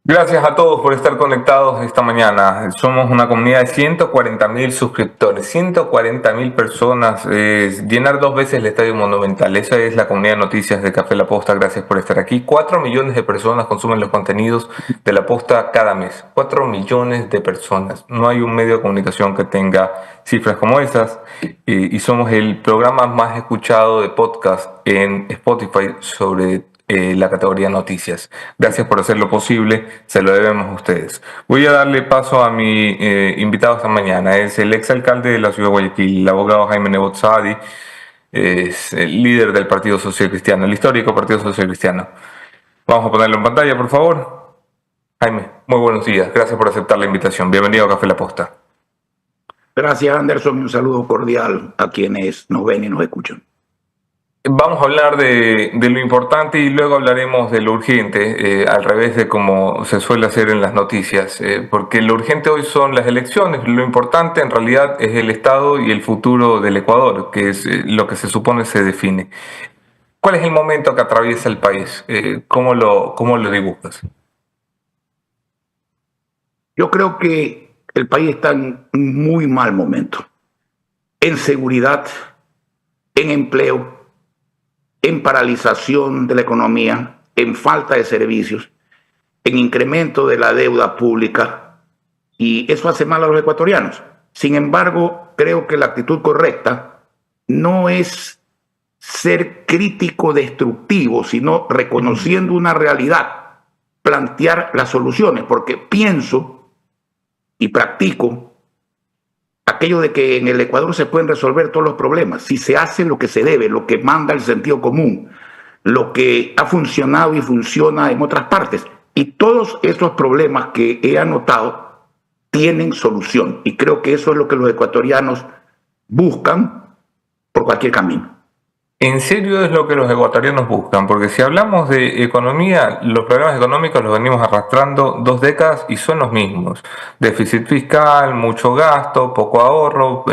Gracias a todos por estar conectados esta mañana. Somos una comunidad de 140.000 suscriptores, 140.000 personas, llenar 2 veces el Estadio Monumental. Esa es la comunidad de noticias de Café La Posta. Gracias por estar aquí. 4 millones de personas consumen los contenidos de La Posta cada mes. 4 millones de personas. No hay un medio de comunicación que tenga cifras como esas. Y somos el programa más escuchado de podcast en Spotify sobre la categoría noticias. Gracias por hacerlo posible, se lo debemos a ustedes. Voy a darle paso a mi invitado esta mañana. Es el exalcalde de la ciudad de Guayaquil, el abogado Jaime Nebot Saadi, es el líder del Partido Social Cristiano, el histórico Partido Social Cristiano. Vamos a ponerlo en pantalla, por favor. Jaime, muy buenos días. Gracias por aceptar la invitación. Bienvenido a Café La Posta. Gracias, Anderson, y un saludo cordial a quienes nos ven y nos escuchan. Vamos a hablar de lo importante y luego hablaremos de lo urgente, al revés de como se suele hacer en las noticias, porque lo urgente hoy son las elecciones, lo importante en realidad es el estado y el futuro del Ecuador, que es lo que se supone se define. ¿Cuál es el momento que atraviesa el país? ¿Cómo lo dibujas? Yo creo que el país está en un muy mal momento, en seguridad, en empleo, en paralización de la economía, en falta de servicios, en incremento de la deuda pública, y eso hace mal a los ecuatorianos. Sin embargo, creo que la actitud correcta no es ser crítico destructivo, sino reconociendo una realidad, plantear las soluciones, porque pienso y practico aquello de que en el Ecuador se pueden resolver todos los problemas si se hace lo que se debe, lo que manda el sentido común, lo que ha funcionado y funciona en otras partes. Y todos esos problemas que he anotado tienen solución. Y creo que eso es lo que los ecuatorianos buscan por cualquier camino. En serio es lo que los ecuatorianos buscan, porque si hablamos de economía, los problemas económicos los venimos arrastrando 2 décadas y son los mismos. Déficit fiscal, mucho gasto, poco ahorro,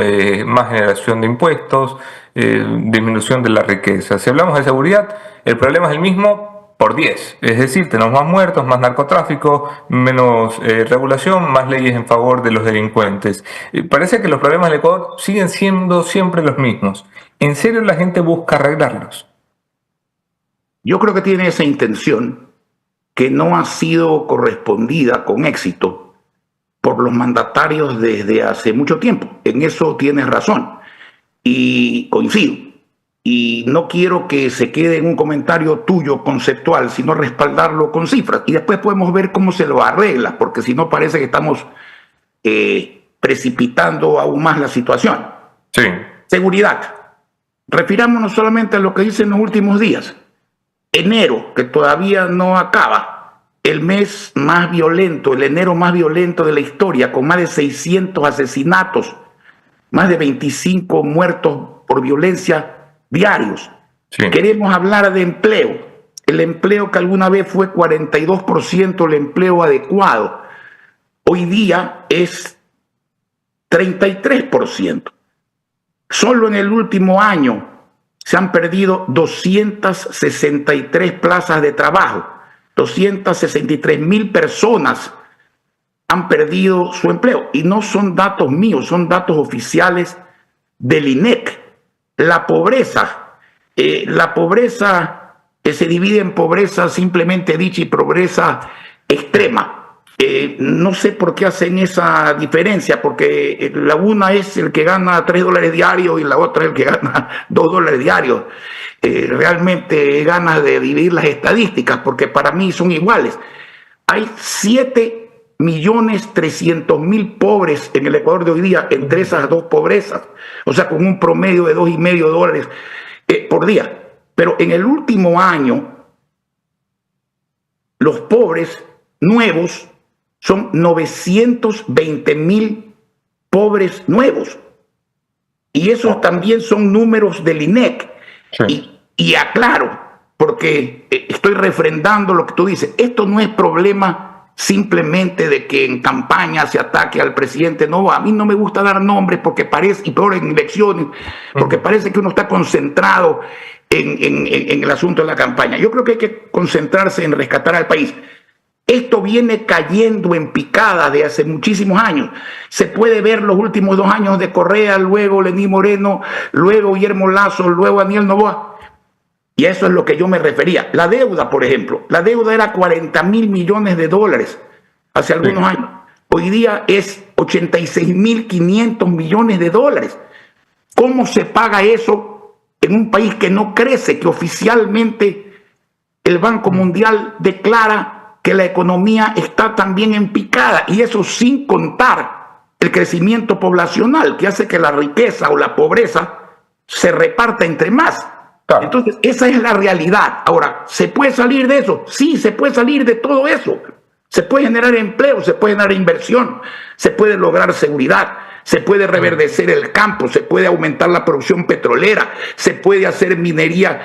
más generación de impuestos, disminución de la riqueza. Si hablamos de seguridad, el problema es el mismo por 10. Es decir, tenemos más muertos, más narcotráfico, menos regulación, más leyes en favor de los delincuentes. Parece que los problemas del Ecuador siguen siendo siempre los mismos. ¿En serio la gente busca arreglarlos? Yo creo que tiene esa intención que no ha sido correspondida con éxito por los mandatarios desde hace mucho tiempo. En eso tienes razón y coincido. Y no quiero que se quede en un comentario tuyo conceptual, sino respaldarlo con cifras. Y después podemos ver cómo se lo arregla, porque si no parece que estamos precipitando aún más la situación. Sí. Seguridad. Refirámonos solamente a lo que dicen los últimos días. Enero, que todavía no acaba, el mes más violento, el enero más violento de la historia, con más de 600 asesinatos, más de 25 muertos por violencia diarios. Sí. Queremos hablar de empleo. El empleo que alguna vez fue 42% el empleo adecuado, hoy día es 33%. Solo en el último año se han perdido 263 plazas de trabajo, 263.000 personas han perdido su empleo. Y no son datos míos, son datos oficiales del INEC. La pobreza se divide en pobreza simplemente dicha y pobreza extrema. No sé por qué hacen esa diferencia, porque la una es el que gana $3 diarios y la otra es el que gana $2 diarios. Realmente ganas de dividir las estadísticas, porque para mí son iguales. Hay 7.300.000 pobres en el Ecuador de hoy día, entre esas dos pobrezas, o sea, con un promedio de $2.5 por día. Pero en el último año, los pobres nuevos son 920.000 pobres nuevos. Y esos también son números del INEC. Sí. Y aclaro, porque estoy refrendando lo que tú dices, esto no es problema simplemente de que en campaña se ataque al presidente. No, a mí no me gusta dar nombres porque parece, y peor en elecciones, porque parece que uno está concentrado en el asunto de la campaña. Yo creo que hay que concentrarse en rescatar al país. Esto viene cayendo en picada de hace muchísimos años. Se puede ver los últimos 2 años de Correa, luego Lenín Moreno, luego Guillermo Lasso, luego Daniel Noboa. Y a eso es lo que yo me refería. La deuda, por ejemplo, la deuda era 40.000 millones de dólares hace algunos años. Hoy día es 86.500 millones de dólares. ¿Cómo se paga eso en un país que no crece, que oficialmente el Banco Mundial declara que la economía está también en picada? Y eso sin contar el crecimiento poblacional, que hace que la riqueza o la pobreza se reparta entre más. Claro. Entonces, esa es la realidad. Ahora, ¿se puede salir de eso? Sí, se puede salir de todo eso. Se puede generar empleo, se puede generar inversión, se puede lograr seguridad, se puede reverdecer el campo, se puede aumentar la producción petrolera, se puede hacer minería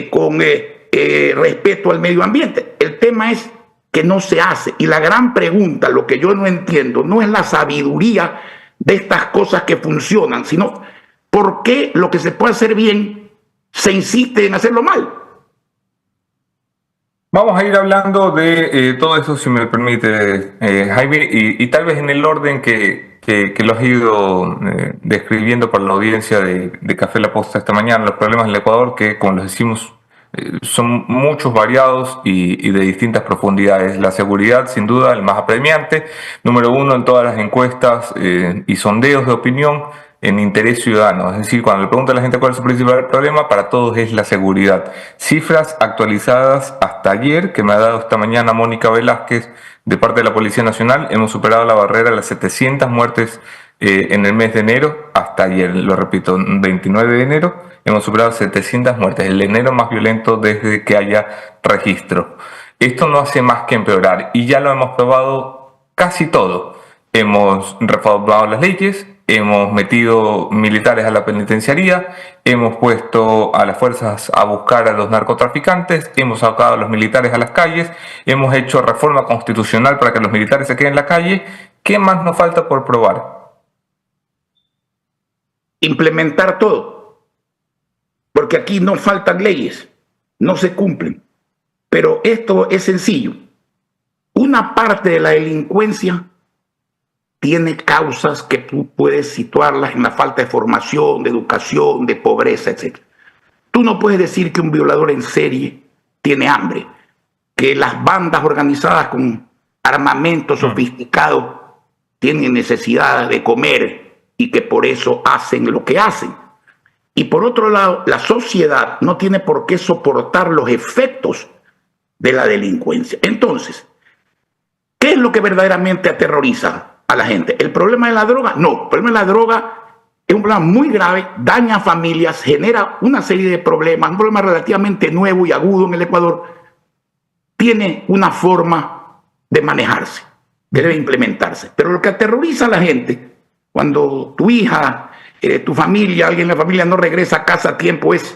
con respeto al medio ambiente. El tema es que no se hace. Y la gran pregunta, lo que yo no entiendo, no es la sabiduría de estas cosas que funcionan, sino por qué lo que se puede hacer bien se insiste en hacerlo mal. Vamos a ir hablando de todo eso, si me permite, Jaime, y tal vez en el orden que lo has ido describiendo para la audiencia de Café La Posta esta mañana, los problemas en el Ecuador, que como les decimos, son muchos, variados y de distintas profundidades. La seguridad, sin duda, el más apremiante, número 1 en todas las encuestas y sondeos de opinión, en interés ciudadano. Es decir, cuando le pregunta a la gente cuál es su principal problema, para todos es la seguridad. Cifras actualizadas hasta ayer, que me ha dado esta mañana Mónica Velázquez, de parte de la Policía Nacional, hemos superado la barrera de las 700 muertes en el mes de enero, hasta ayer, lo repito, 29 de enero, hemos superado 700 muertes, el enero más violento desde que haya registro. Esto no hace más que empeorar, y ya lo hemos probado casi todo. Hemos reformado las leyes, hemos metido militares a la penitenciaría, hemos puesto a las fuerzas a buscar a los narcotraficantes, hemos sacado a los militares a las calles, hemos hecho reforma constitucional para que los militares se queden en la calle. ¿Qué más nos falta por probar? Implementar todo. Porque aquí no faltan leyes, no se cumplen. Pero esto es sencillo. Una parte de la delincuencia tiene causas que tú puedes situarlas en la falta de formación, de educación, de pobreza, etc. Tú no puedes decir que un violador en serie tiene hambre, que las bandas organizadas con armamento sofisticado tienen necesidad de comer y que por eso hacen lo que hacen. Y por otro lado, la sociedad no tiene por qué soportar los efectos de la delincuencia. Entonces, ¿qué es lo que verdaderamente aterroriza a la gente? ¿El problema de la droga? No, el problema de la droga es un problema muy grave, daña a familias, genera una serie de problemas, un problema relativamente nuevo y agudo en el Ecuador. Tiene una forma de manejarse, que debe implementarse. Pero lo que aterroriza a la gente, cuando tu hija, tu familia, alguien de la familia no regresa a casa a tiempo, es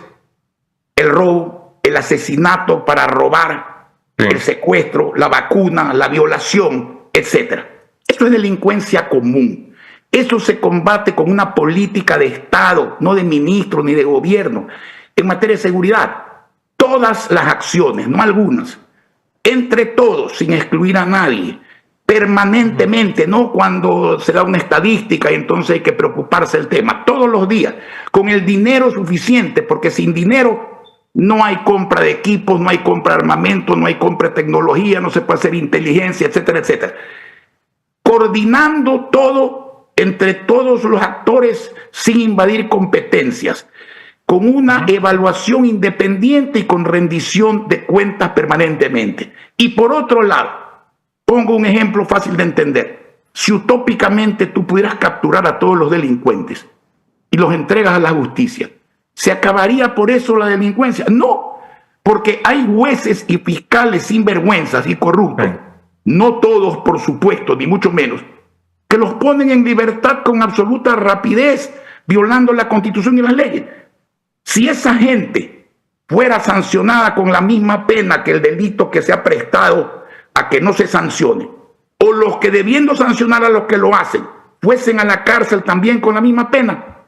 el robo, el asesinato para robar, el secuestro, la vacuna, la violación, etc. Esto es delincuencia común. Eso se combate con una política de Estado, no de ministro ni de gobierno. En materia de seguridad, todas las acciones, no algunas, entre todos, sin excluir a nadie, permanentemente, no cuando se da una estadística y entonces hay que preocuparse del tema, todos los días, con el dinero suficiente, porque sin dinero no hay compra de equipos, no hay compra de armamento, no hay compra de tecnología, no se puede hacer inteligencia, etcétera, etcétera. Coordinando todo entre todos los actores sin invadir competencias, con una evaluación independiente y con rendición de cuentas permanentemente. Y por otro lado, pongo un ejemplo fácil de entender. Si utópicamente tú pudieras capturar a todos los delincuentes y los entregas a la justicia, ¿se acabaría por eso la delincuencia? No, porque hay jueces y fiscales sinvergüenzas y corruptos, no todos por supuesto, ni mucho menos, que los ponen en libertad con absoluta rapidez, violando la Constitución y las leyes. Si esa gente fuera sancionada con la misma pena que el delito que se ha prestado a que no se sancione, o los que debiendo sancionar a los que lo hacen fuesen a la cárcel también con la misma pena,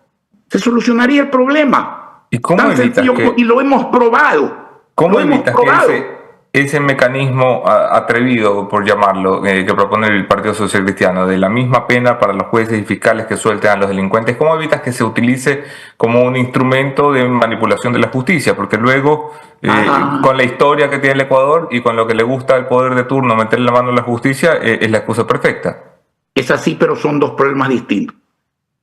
se solucionaría el problema. ¿Y cómo tan sencillo, y lo hemos probado. ¿Cómo evitas ese mecanismo atrevido, por llamarlo, que propone el Partido Social Cristiano, de la misma pena para los jueces y fiscales que suelten a los delincuentes, ¿cómo evitas que se utilice como un instrumento de manipulación de la justicia? Porque luego, con la historia que tiene el Ecuador y con lo que le gusta al poder de turno meter la mano en la justicia, es la excusa perfecta. Es así, pero son dos problemas distintos.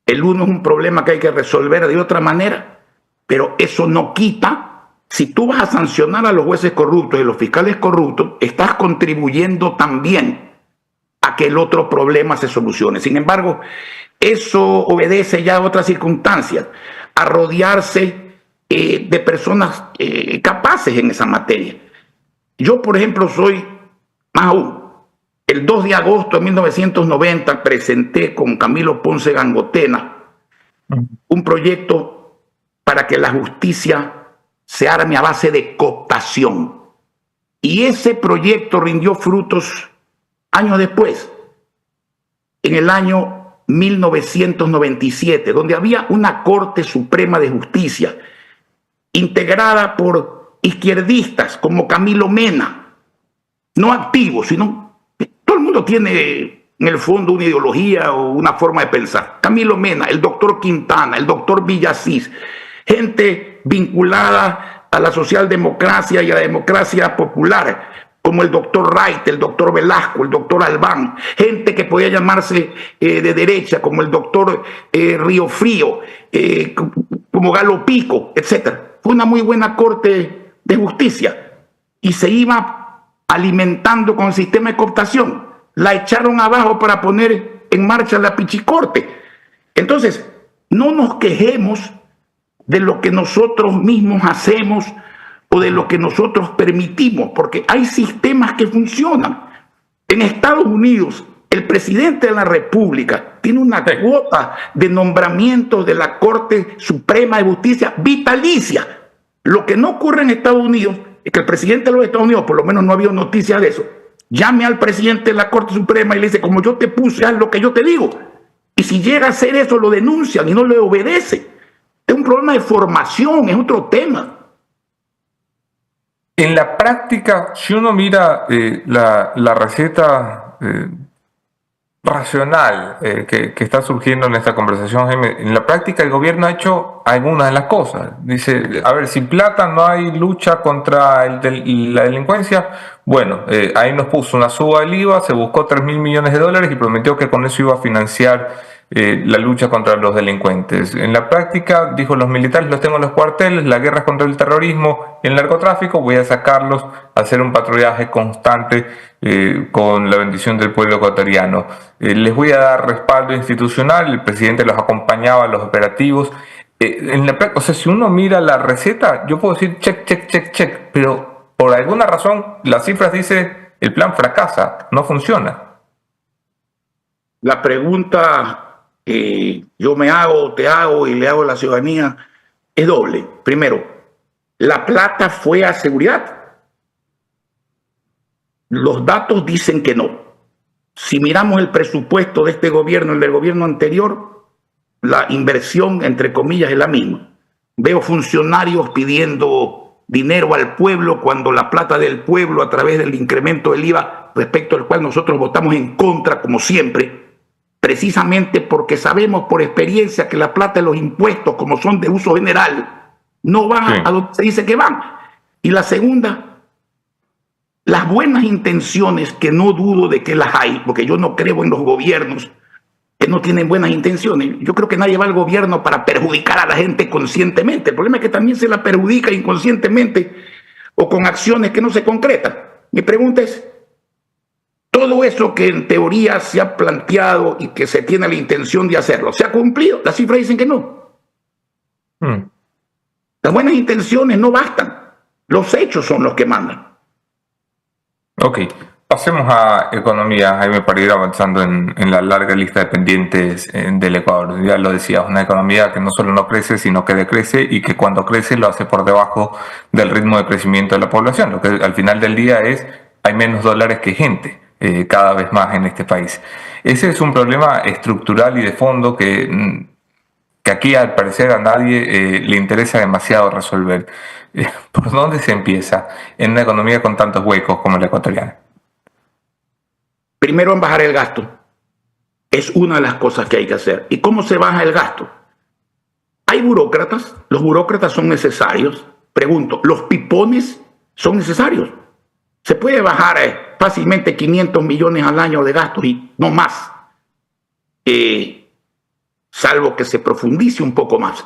El uno es un problema que hay que resolver de otra manera, pero eso no quita. Si tú vas a sancionar a los jueces corruptos y los fiscales corruptos, estás contribuyendo también a que el otro problema se solucione. Sin embargo, eso obedece ya a otras circunstancias, a rodearse de personas capaces en esa materia. Yo, por ejemplo, soy, más aún, el 2 de agosto de 1990 presenté con Camilo Ponce Gangotena un proyecto para que la justicia se arme a base de cooptación. Y ese proyecto rindió frutos años después, en el año 1997, donde había una Corte Suprema de Justicia integrada por izquierdistas como Camilo Mena, no activos, sino todo el mundo tiene en el fondo una ideología o una forma de pensar. Camilo Mena, el doctor Quintana, el doctor Villasís, gente vinculada a la socialdemocracia y a la democracia popular, como el doctor Wright, el doctor Velasco, el doctor Albán, gente que podía llamarse de derecha, como el doctor Río Frío, como Galo Pico, etc. Fue una muy buena Corte de Justicia y se iba alimentando con el sistema de cooptación. La echaron abajo para poner en marcha la Pichicorte. Entonces, no nos quejemos de lo que nosotros mismos hacemos o de lo que nosotros permitimos, porque hay sistemas que funcionan. En Estados Unidos, el presidente de la República tiene una cuota de nombramientos de la Corte Suprema de Justicia vitalicia. Lo que no ocurre en Estados Unidos es que el presidente de los Estados Unidos, por lo menos no ha habido noticias de eso, llame al presidente de la Corte Suprema y le dice, como yo te puse, haz lo que yo te digo. Y si llega a hacer eso, lo denuncian y no le obedece. Es un problema de formación, es otro tema. En la práctica, si uno mira la receta racional que está surgiendo en esta conversación, Jaime, en la práctica el gobierno ha hecho algunas de las cosas. Dice, a ver, sin plata no hay lucha contra la delincuencia. Bueno, ahí nos puso una suba del IVA, se buscó 3.000 millones de dólares y prometió que con eso iba a financiar la lucha contra los delincuentes. En la práctica, dijo, los militares los tengo en los cuarteles, la guerra es contra el terrorismo y el narcotráfico, voy a sacarlos a hacer un patrullaje constante con la bendición del pueblo ecuatoriano. Les voy a dar respaldo institucional, el presidente los acompañaba a los operativos. O sea, si uno mira la receta, yo puedo decir check, check, check, check, pero por alguna razón las cifras dicen el plan fracasa, no funciona. La pregunta que yo me hago, te hago y le hago a la ciudadanía es doble. Primero, ¿la plata fue a seguridad? Los datos dicen que no. Si miramos el presupuesto de este gobierno, el del gobierno anterior, la inversión, entre comillas, es la misma. Veo funcionarios pidiendo dinero al pueblo cuando la plata del pueblo, a través del incremento del IVA, respecto al cual nosotros votamos en contra, como siempre, precisamente porque sabemos por experiencia que la plata de los impuestos, como son de uso general, no van a donde se dice que van. Y la segunda, las buenas intenciones, que no dudo de que las hay, porque yo no creo en los gobiernos que no tienen buenas intenciones. Yo creo que nadie va al gobierno para perjudicar a la gente conscientemente. El problema es que también se la perjudica inconscientemente o con acciones que no se concretan. Mi pregunta es, todo eso que en teoría se ha planteado y que se tiene la intención de hacerlo, ¿se ha cumplido? Las cifras dicen que no. Las buenas intenciones no bastan. Los hechos son los que mandan. Ok, pasemos a economía, Jaime, para ir avanzando en la larga lista de pendientes del Ecuador. Ya lo decías, una economía que no solo no crece, sino que decrece, y que cuando crece lo hace por debajo del ritmo de crecimiento de la población. Lo que al final del día es, hay menos dólares que gente. Cada vez más en este país. Ese es un problema estructural y de fondo que que aquí al parecer a nadie le interesa demasiado resolver. ¿Por dónde se empieza en una economía con tantos huecos como la ecuatoriana? Primero, en bajar el gasto. Es una de las cosas que hay que hacer. ¿Y cómo se baja el gasto? Hay burócratas, los burócratas son necesarios. Pregunto, ¿los pipones son necesarios? Se puede bajar fácilmente 500 millones al año de gastos y no más, salvo que se profundice un poco más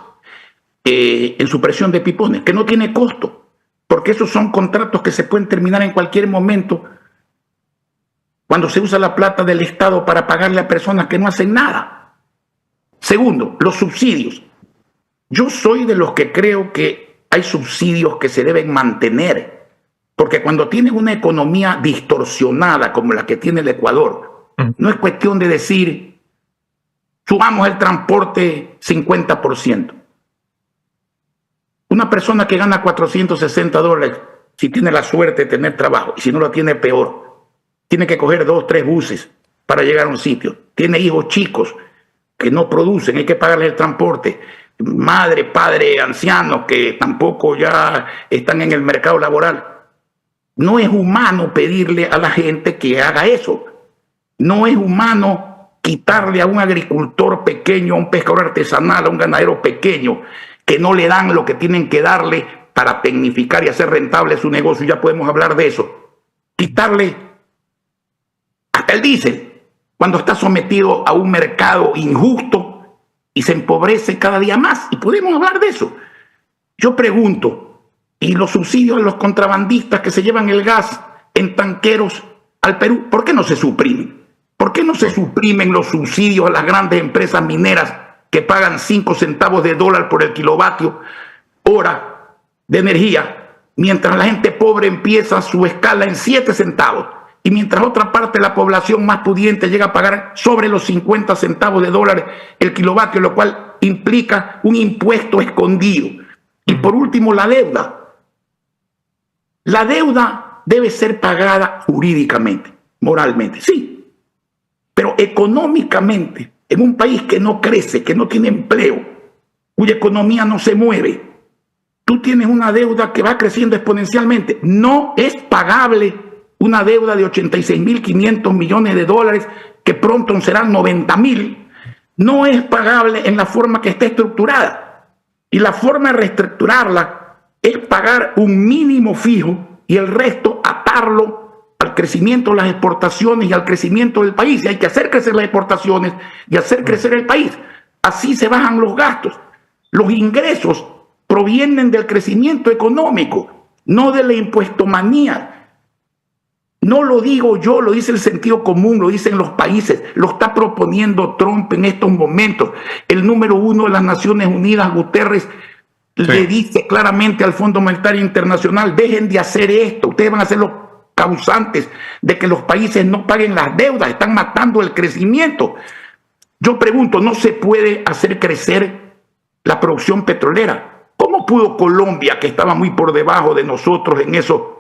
en supresión de pipones, que no tiene costo, porque esos son contratos que se pueden terminar en cualquier momento cuando se usa la plata del Estado para pagarle a personas que no hacen nada. Segundo, los subsidios. Yo soy de los que creo que hay subsidios que se deben mantener, porque cuando tienes una economía distorsionada como la que tiene el Ecuador, no es cuestión de decir, subamos el transporte 50%. Una persona que gana $460, si tiene la suerte de tener trabajo, y si no lo tiene, peor, tiene que coger 2 o 3 buses para llegar a un sitio. Tiene hijos chicos que no producen, hay que pagarles el transporte. Madre, padre, ancianos que tampoco ya están en el mercado laboral. No es humano pedirle a la gente que haga eso. No es humano quitarle a un agricultor pequeño, a un pescador artesanal, a un ganadero pequeño, que no le dan lo que tienen que darle para tecnificar y hacer rentable su negocio. Ya podemos hablar de eso. Quitarle hasta el diésel cuando está sometido a un mercado injusto y se empobrece cada día más. Y podemos hablar de eso. Yo pregunto, ¿y los subsidios a los contrabandistas que se llevan el gas en tanqueros al Perú, por qué no se suprimen? ¿Por qué no se suprimen los subsidios a las grandes empresas mineras que pagan 5 centavos de dólar por el kilovatio hora de energía, mientras la gente pobre empieza su escala en 7 centavos? Y mientras otra parte de la población más pudiente llega a pagar sobre los 50 centavos de dólar el kilovatio, lo cual implica un impuesto escondido. Y por último, la deuda. La deuda debe ser pagada jurídicamente, moralmente, sí. Pero económicamente, en un país que no crece, que no tiene empleo, cuya economía no se mueve, tú tienes una deuda que va creciendo exponencialmente. No es pagable una deuda de 86.500 millones de dólares, que pronto serán 90.000, no es pagable en la forma que está estructurada. Y la forma de reestructurarla es pagar un mínimo fijo y el resto atarlo al crecimiento de las exportaciones y al crecimiento del país. Y hay que hacer crecer las exportaciones y hacer crecer el país. Así se bajan los gastos. Los ingresos provienen del crecimiento económico, no de la impuestomanía. No lo digo yo, lo dice el sentido común, lo dicen los países, lo está proponiendo Trump en estos momentos. El número 1 de las Naciones Unidas, Guterres, le dice claramente al Fondo Monetario Internacional, dejen de hacer esto, ustedes van a ser los causantes de que los países no paguen las deudas, están matando el crecimiento. Yo pregunto, ¿no se puede hacer crecer la producción petrolera? ¿Cómo pudo Colombia, que estaba muy por debajo de nosotros en eso,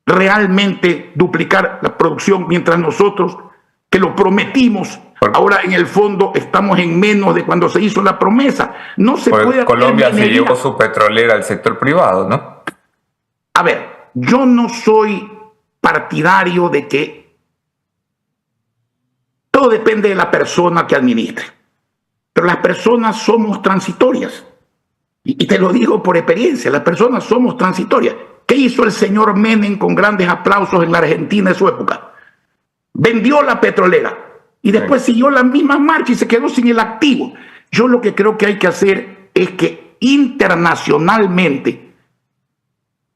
realmente duplicar la producción, mientras nosotros, que lo prometimos, ahora en el fondo estamos en menos de cuando se hizo la promesa? No se puede hacer. Colombia se llevó su petrolera al sector privado, ¿no? A ver, yo no soy partidario de que todo depende de la persona que administre, pero las personas somos transitorias. Y te lo digo por experiencia, las personas somos transitorias. ¿Qué hizo el señor Menem con grandes aplausos en la Argentina de su época? Vendió la petrolera y después siguió la misma marcha y se quedó sin el activo. Yo lo que creo que hay que hacer es que internacionalmente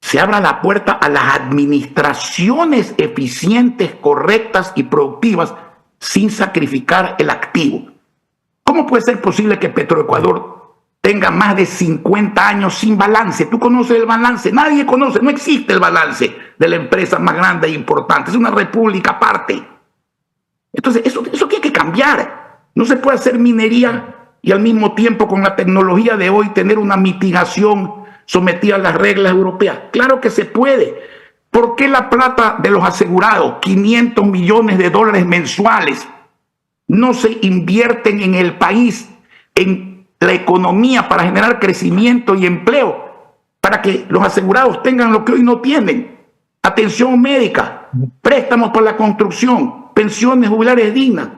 se abra la puerta a las administraciones eficientes, correctas y productivas sin sacrificar el activo. ¿Cómo puede ser posible que Petroecuador tenga más de 50 años sin balance? ¿Tú conoces el balance? Nadie conoce, no existe el balance de la empresa más grande e importante. Es una república aparte. Entonces, eso tiene que cambiar. No se puede hacer minería y al mismo tiempo, con la tecnología de hoy, tener una mitigación sometida a las reglas europeas. Claro que se puede. ¿Por qué la plata de los asegurados, 500 millones de dólares mensuales, no se invierten en el país en la economía para generar crecimiento y empleo, para que los asegurados tengan lo que hoy no tienen: atención médica, préstamos para la construcción, pensiones jubilares dignas.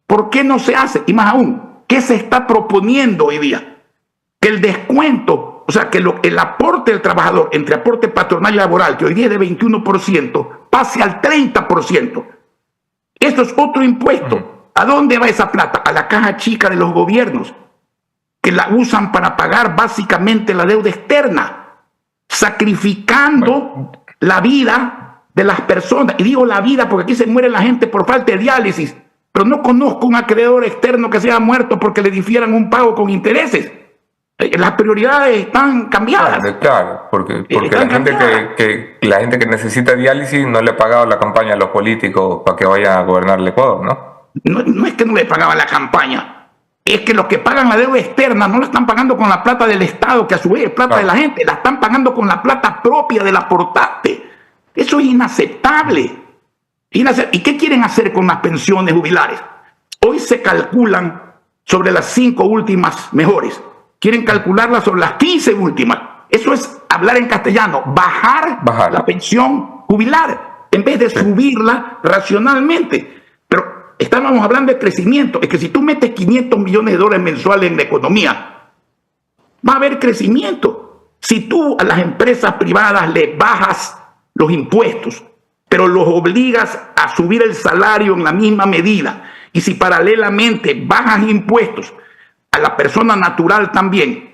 ¿Por qué no se hace? Y más aún, ¿qué se está proponiendo hoy día? Que el descuento, o sea, que el aporte del trabajador entre aporte patronal y laboral, que hoy día es de 21%, pase al 30%. Esto es otro impuesto. ¿A dónde va esa plata? A la caja chica de los gobiernos, que la usan para pagar básicamente la deuda externa, sacrificando la vida de las personas. Y digo la vida porque aquí se muere la gente por falta de diálisis, pero no conozco un acreedor externo que se haya muerto porque le difieran un pago con intereses. Las prioridades están cambiadas. Claro, porque la gente que necesita diálisis no le ha pagado la campaña a los políticos para que vayan a gobernar el Ecuador, ¿no? No es que no le pagaban la campaña, es que los que pagan la deuda externa no la están pagando con la plata del Estado, que a su vez es plata de la gente, la están pagando con la plata propia del aportante. Eso es inaceptable. ¿Y qué quieren hacer con las pensiones jubilares? Hoy se calculan sobre las 5 últimas mejores. Quieren calcularlas sobre las 15 últimas. Eso es hablar en castellano, bajar la pensión jubilar en vez de subirla racionalmente. Pero estábamos hablando de crecimiento. Es que si tú metes 500 millones de dólares mensuales en la economía, va a haber crecimiento. Si tú a las empresas privadas le bajas los impuestos, pero los obligas a subir el salario en la misma medida, y si paralelamente bajas impuestos a la persona natural también,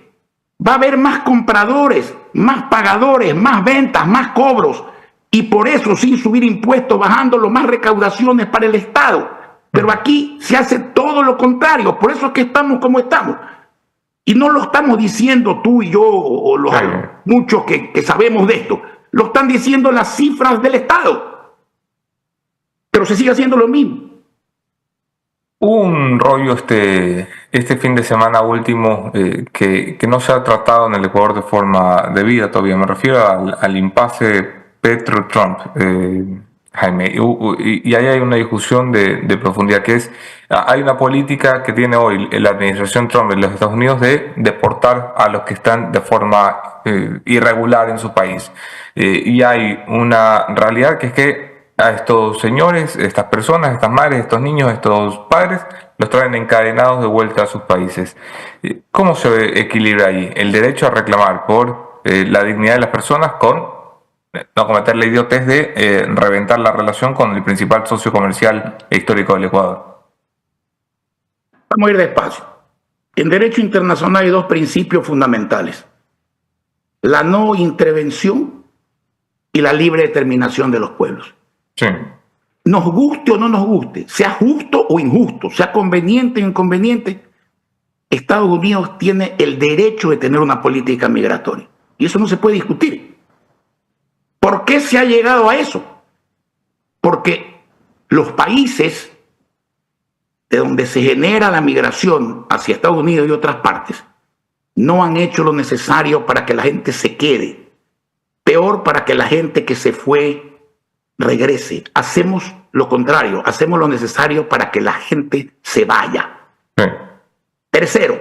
va a haber más compradores, más pagadores, más ventas, más cobros, y por eso sin subir impuestos, bajándolo, más recaudaciones para el Estado. Pero aquí se hace todo lo contrario, por eso es que estamos como estamos. Y no lo estamos diciendo tú y yo o los muchos que sabemos de esto, lo están diciendo las cifras del Estado, pero se sigue haciendo lo mismo. Hubo un rollo este fin de semana último que no se ha tratado en el Ecuador de forma debida todavía. Me refiero al impasse Petro-Trump, Jaime. Y ahí hay una discusión de profundidad, que es, hay una política que tiene hoy la administración Trump en los Estados Unidos de deportar a los que están de forma irregular en su país. Y hay una realidad que es que a estos señores, estas personas, estas madres, estos niños, estos padres, los traen encadenados de vuelta a sus países. ¿Cómo se equilibra ahí el derecho a reclamar por la dignidad de las personas con no cometer la idiotez de reventar la relación con el principal socio comercial e histórico del Ecuador? Vamos a ir despacio. En derecho internacional hay 2 principios fundamentales: la no intervención y la libre determinación de los pueblos. Sí. Nos guste o no nos guste, sea justo o injusto, sea conveniente o inconveniente, Estados Unidos tiene el derecho de tener una política migratoria. Y eso no se puede discutir. ¿Por qué se ha llegado a eso? Porque los países de donde se genera la migración hacia Estados Unidos y otras partes no han hecho lo necesario para que la gente se quede. Peor, para que la gente que se fue regrese. Hacemos lo contrario, hacemos lo necesario para que la gente se vaya. Sí. Tercero,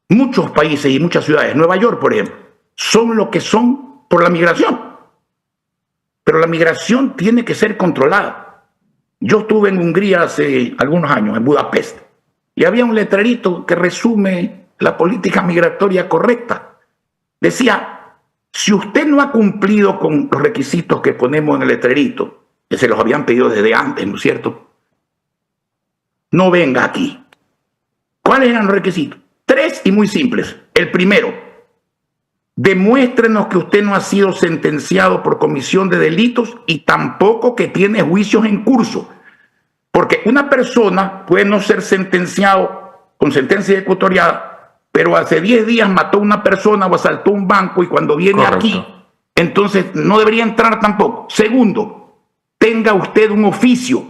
muchos países y muchas ciudades, Nueva York por ejemplo, son lo que son por la migración. Pero la migración tiene que ser controlada. Yo estuve en Hungría hace algunos años, en Budapest, y había un letrerito que resume la política migratoria correcta. Decía: si usted no ha cumplido con los requisitos que ponemos en el letrerito, que se los habían pedido desde antes, ¿no es cierto?, no venga aquí. ¿Cuáles eran los requisitos? 3 y muy simples. El primero: demuéstrenos que usted no ha sido sentenciado por comisión de delitos y tampoco que tiene juicios en curso. Porque una persona puede no ser sentenciado con sentencia ejecutoriada, pero hace 10 días mató a una persona o asaltó un banco, y cuando viene aquí, entonces no debería entrar tampoco. Segundo, tenga usted un oficio.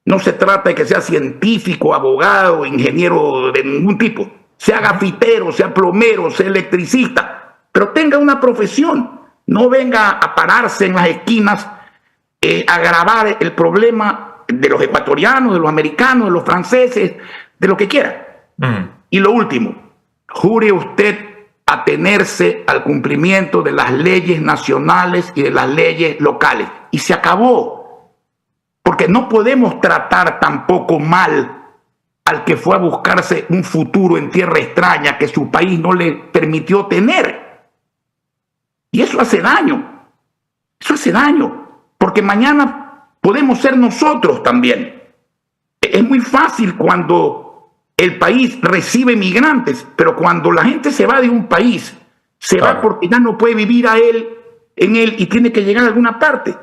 No se trata de que sea científico, abogado, ingeniero de ningún tipo. Sea gafitero, sea plomero, sea electricista, pero tenga una profesión. No venga a pararse en las esquinas a agravar el problema de los ecuatorianos, de los americanos, de los franceses, de lo que quiera. Y lo último, jure usted atenerse al cumplimiento de las leyes nacionales y de las leyes locales. Y se acabó. Porque no podemos tratar tampoco mal al que fue a buscarse un futuro en tierra extraña que su país no le permitió tener. Y eso hace daño. Eso hace daño. Porque mañana podemos ser nosotros también. Es muy fácil cuando el país recibe migrantes, pero cuando la gente se va de un país, se va porque ya no puede vivir en él y tiene que llegar a alguna parte.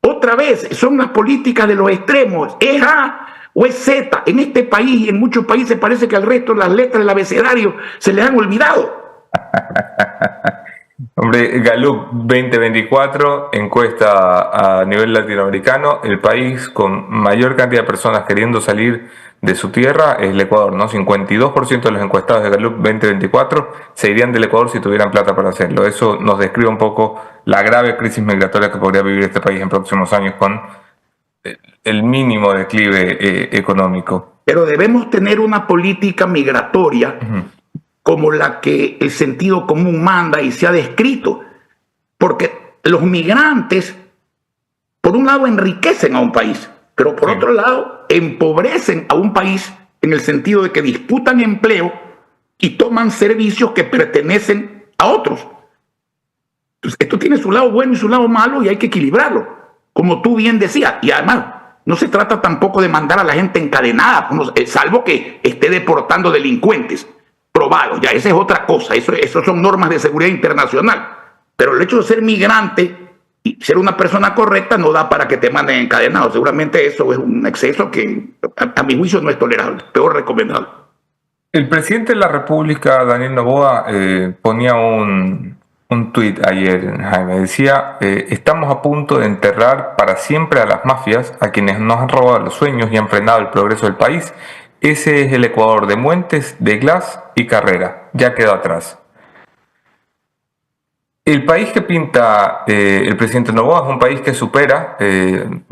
Otra vez, son las políticas de los extremos. ¿Es A o es Z? En este país y en muchos países parece que al resto las letras del abecedario se les han olvidado. Hombre, Gallup 2024, encuesta a nivel latinoamericano, el país con mayor cantidad de personas queriendo salir de su tierra es el Ecuador, ¿no? 52% de los encuestados de Gallup 2024 se irían del Ecuador si tuvieran plata para hacerlo. Eso nos describe un poco la grave crisis migratoria que podría vivir este país en próximos años con el mínimo declive económico. Pero debemos tener una política migratoria como la que el sentido común manda y se ha descrito, porque los migrantes, por un lado, enriquecen a un país, pero por otro lado, empobrecen a un país en el sentido de que disputan empleo y toman servicios que pertenecen a otros. Entonces, esto tiene su lado bueno y su lado malo y hay que equilibrarlo, como tú bien decías. Y además, no se trata tampoco de mandar a la gente encadenada, salvo que esté deportando delincuentes probados. Ya, esa es otra cosa. Eso son normas de seguridad internacional. Pero el hecho de ser migrante y ser una persona correcta no da para que te manden encadenado. Seguramente eso es un exceso que a mi juicio no es tolerable, peor recomendable. El presidente de la República, Daniel Noboa, ponía un tuit ayer, Jaime. Decía, estamos a punto de enterrar para siempre a las mafias, a quienes nos han robado los sueños y han frenado el progreso del país. Ese es el Ecuador de Muentes, de Glass y Carrera. Ya quedó atrás. El país que pinta el presidente Noboa es un país que supera,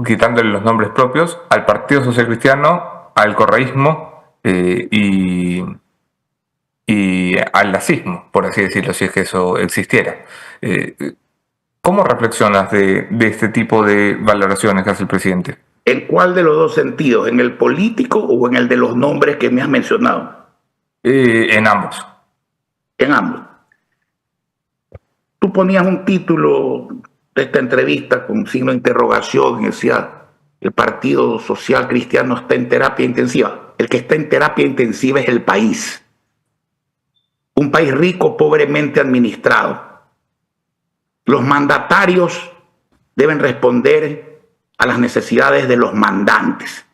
quitándole los nombres propios, al Partido Social Cristiano, al correísmo y al nazismo, por así decirlo, si es que eso existiera. ¿Cómo reflexionas de este tipo de valoraciones que hace el presidente? ¿En cuál de los dos sentidos? ¿En el político o en el de los nombres que me has mencionado? En ambos. En ambos. Tú ponías un título de esta entrevista con signo de interrogación y decía, el Partido Social Cristiano está en terapia intensiva. El que está en terapia intensiva es el país. Un país rico, pobremente administrado. Los mandatarios deben responder a las necesidades de los mandantes.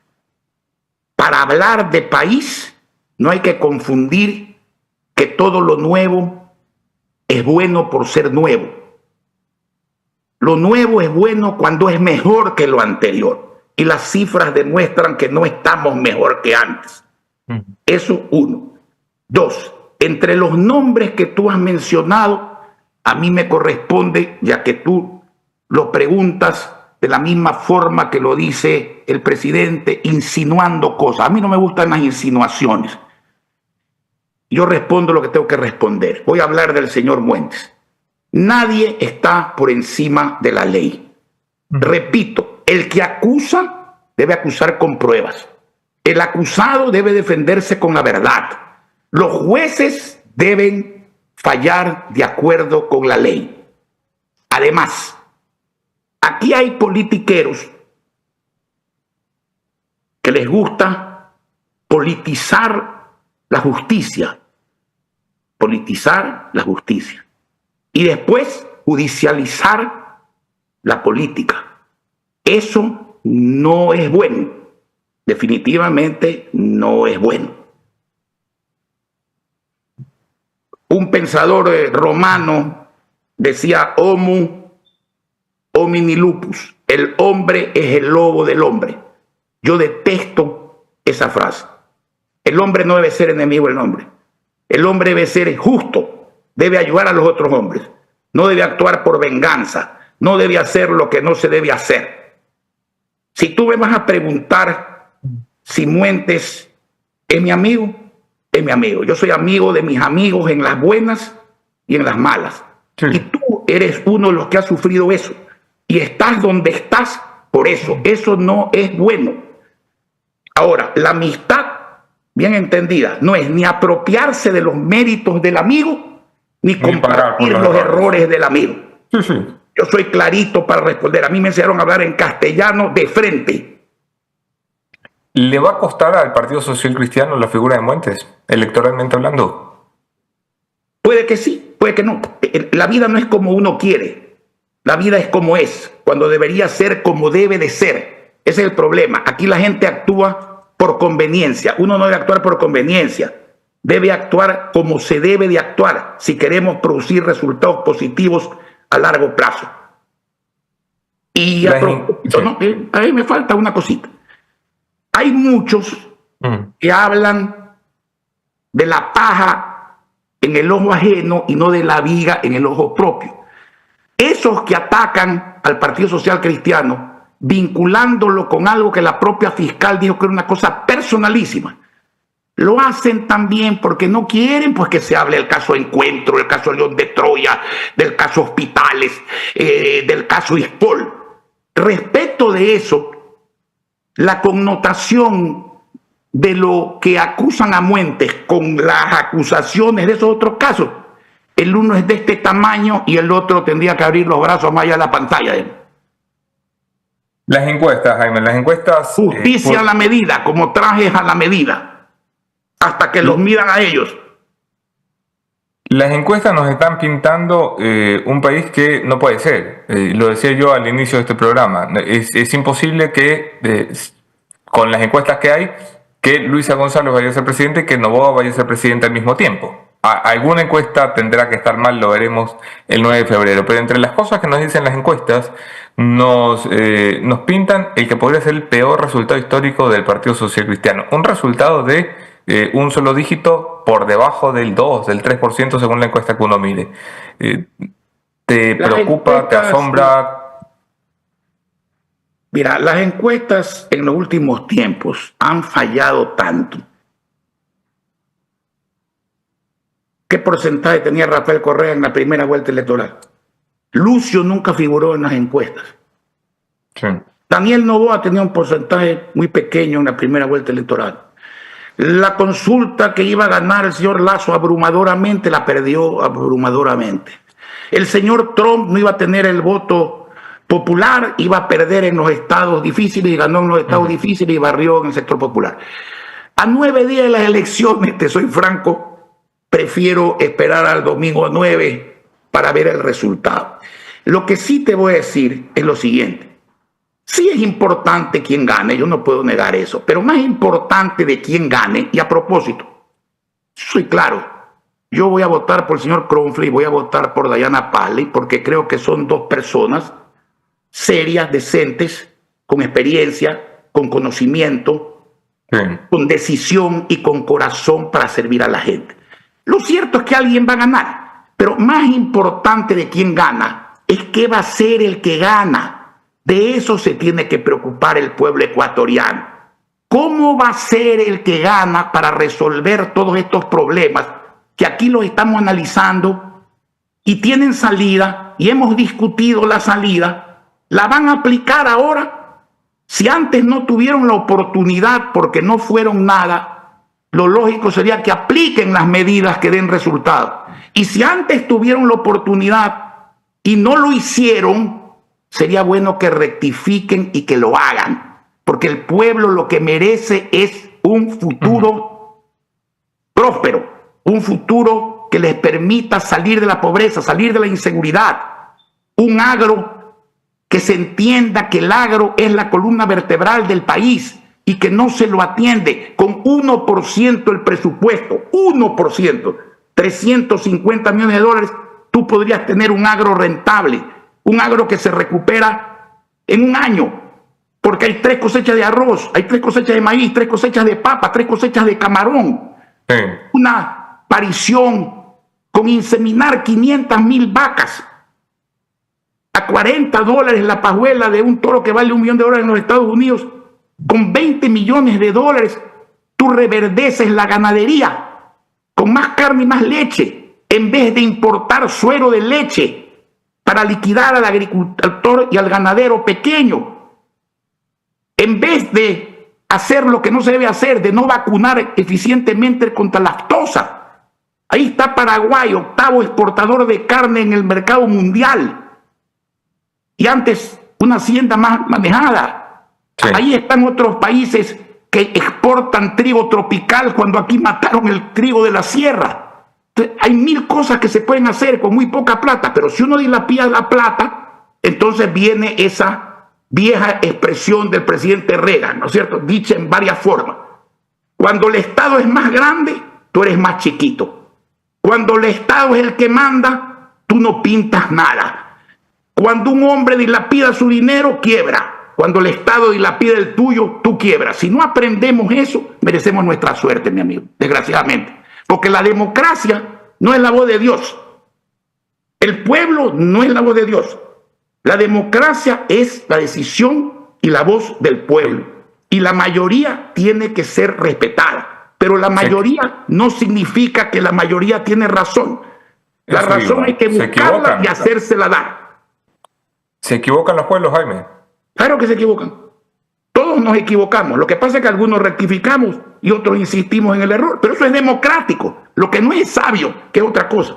Para hablar de país, no hay que confundir que todo lo nuevo es bueno por ser nuevo. Lo nuevo es bueno cuando es mejor que lo anterior. Y las cifras demuestran que no estamos mejor que antes. Eso, uno. Dos, entre los nombres que tú has mencionado, a mí me corresponde, ya que tú lo preguntas de la misma forma que lo dice el presidente, insinuando cosas. A mí no me gustan las insinuaciones. Yo respondo lo que tengo que responder. Voy a hablar del señor Muentes. Nadie está por encima de la ley. Repito, el que acusa debe acusar con pruebas. El acusado debe defenderse con la verdad. Los jueces deben fallar de acuerdo con la ley. Además, aquí hay politiqueros que les gusta politizar la justicia. Politizar la justicia. Y después judicializar la política. Eso no es bueno. Definitivamente no es bueno. Un pensador romano decía homo homini lupus. El hombre es el lobo del hombre. Yo detesto esa frase. El hombre no debe ser enemigo del hombre. El hombre debe ser justo. Debe ayudar a los otros hombres. No debe actuar por venganza. No debe hacer lo que no se debe hacer. Si tú me vas a preguntar si Muentes es mi amigo, es mi amigo. Yo soy amigo de mis amigos en las buenas y en las malas. Sí. Y tú eres uno de los que ha sufrido eso. Y estás donde estás por eso. Eso no es bueno. Ahora, la amistad, bien entendida, no es ni apropiarse de los méritos del amigo, ni compartir los errores del amigo. Sí, sí. Yo soy clarito para responder. A mí me enseñaron a hablar en castellano de frente. ¿Le va a costar al Partido Social Cristiano la figura de Fuentes, electoralmente hablando? Puede que sí, puede que no. La vida no es como uno quiere. La vida es como es, cuando debería ser como debe de ser. Ese es el problema. Aquí la gente actúa por conveniencia. Uno no debe actuar por conveniencia. Debe actuar como se debe de actuar si queremos producir resultados positivos a largo plazo. Y a propósito, ¿no? A mí me falta una cosita. Hay muchos que hablan de la paja en el ojo ajeno y no de la viga en el ojo propio. Esos que atacan al Partido Social Cristiano, vinculándolo con algo que la propia fiscal dijo que era una cosa personalísima, lo hacen también porque no quieren pues que se hable del caso Encuentro, del caso León de Troya, del caso Hospitales, del caso Ispol. Respecto de eso, la connotación de lo que acusan a Fuentes con las acusaciones de esos otros casos, el uno es de este tamaño y el otro tendría que abrir los brazos más allá de la pantalla. Las encuestas, Jaime, las encuestas... Justicia a la medida, como trajes a la medida, hasta que los midan a ellos. Las encuestas nos están pintando un país que no puede ser. Lo decía yo al inicio de este programa. Es imposible que, con las encuestas que hay, que Luisa González vaya a ser presidente y que Noboa vaya a ser presidente al mismo tiempo. Alguna encuesta tendrá que estar mal, lo veremos el 9 de febrero. Pero entre las cosas que nos dicen las encuestas, nos pintan el que podría ser el peor resultado histórico del Partido Social Cristiano. Un resultado de un solo dígito por debajo del 2, del 3% según la encuesta que uno mire. ¿Te preocupa, te asombra? Mira, las encuestas en los últimos tiempos han fallado tanto. ¿Qué porcentaje tenía Rafael Correa en la primera vuelta electoral? Lucio nunca figuró en las encuestas. Sí. Daniel Noboa tenía un porcentaje muy pequeño en la primera vuelta electoral. La consulta que iba a ganar el señor Lasso abrumadoramente, la perdió abrumadoramente. El señor Trump no iba a tener el voto popular, iba a perder en los estados difíciles y ganó en los estados difíciles y barrió en el sector popular. A 9 días de las elecciones, te soy franco, prefiero esperar al domingo 9 para ver el resultado. Lo que sí te voy a decir es lo siguiente. Sí es importante quién gane, yo no puedo negar eso, pero más importante de quién gane, y a propósito, soy claro, yo voy a votar por el señor Kronfle y voy a votar por Diana Palley porque creo que son dos personas serias, decentes, con experiencia, con conocimiento, con decisión y con corazón para servir a la gente. Lo cierto es que alguien va a ganar, pero más importante de quién gana es qué va a ser el que gana. De eso se tiene que preocupar el pueblo ecuatoriano. ¿Cómo va a ser el que gana para resolver todos estos problemas que aquí los estamos analizando y tienen salida y hemos discutido la salida? ¿La van a aplicar ahora? Si antes no tuvieron la oportunidad porque no fueron nada, lo lógico sería que apliquen las medidas que den resultado. Y si antes tuvieron la oportunidad y no lo hicieron, sería bueno que rectifiquen y que lo hagan, porque el pueblo lo que merece es un futuro próspero, un futuro que les permita salir de la pobreza, salir de la inseguridad, un agro que se entienda que el agro es la columna vertebral del país y que no se lo atiende con 1% el presupuesto, 1%, 350 millones de dólares, tú podrías tener un agro rentable, un agro que se recupera en un año, porque hay 3 cosechas de arroz, hay 3 cosechas de maíz, 3 cosechas de papa, 3 cosechas de camarón. Sí. Una parición con inseminar 500,000 vacas a $40 la pajuela de un toro que vale $1 millón en los Estados Unidos. Con $20 millones, tú reverdeces la ganadería con más carne y más leche, en vez de importar suero de leche para liquidar al agricultor y al ganadero pequeño. En vez de hacer lo que no se debe hacer, de no vacunar eficientemente contra la aftosa. Ahí está Paraguay, octavo exportador de carne en el mercado mundial. Y antes una hacienda más manejada. Sí. Ahí están otros países que exportan trigo tropical cuando aquí mataron el trigo de la sierra. Entonces, hay mil cosas que se pueden hacer con muy poca plata, pero si uno dilapida la plata, entonces viene esa vieja expresión del presidente Reagan, ¿no es cierto? Dicha en varias formas. Cuando el Estado es más grande, tú eres más chiquito. Cuando el Estado es el que manda, tú no pintas nada. Cuando un hombre dilapida su dinero, quiebra. Cuando el Estado dilapida el tuyo, tú quiebras. Si no aprendemos eso, merecemos nuestra suerte, mi amigo, desgraciadamente. Porque la democracia no es la voz de Dios. El pueblo no es la voz de Dios. La democracia es la decisión y la voz del pueblo. Y la mayoría tiene que ser respetada. Pero la mayoría no significa que la mayoría tiene razón. La razón hay que buscarla y hacérsela dar. ¿Se equivocan los pueblos, Jaime? Claro que se equivocan. Todos nos equivocamos. Lo que pasa es que algunos rectificamos y otros insistimos en el error. Pero eso es democrático. Lo que no es sabio, que es otra cosa.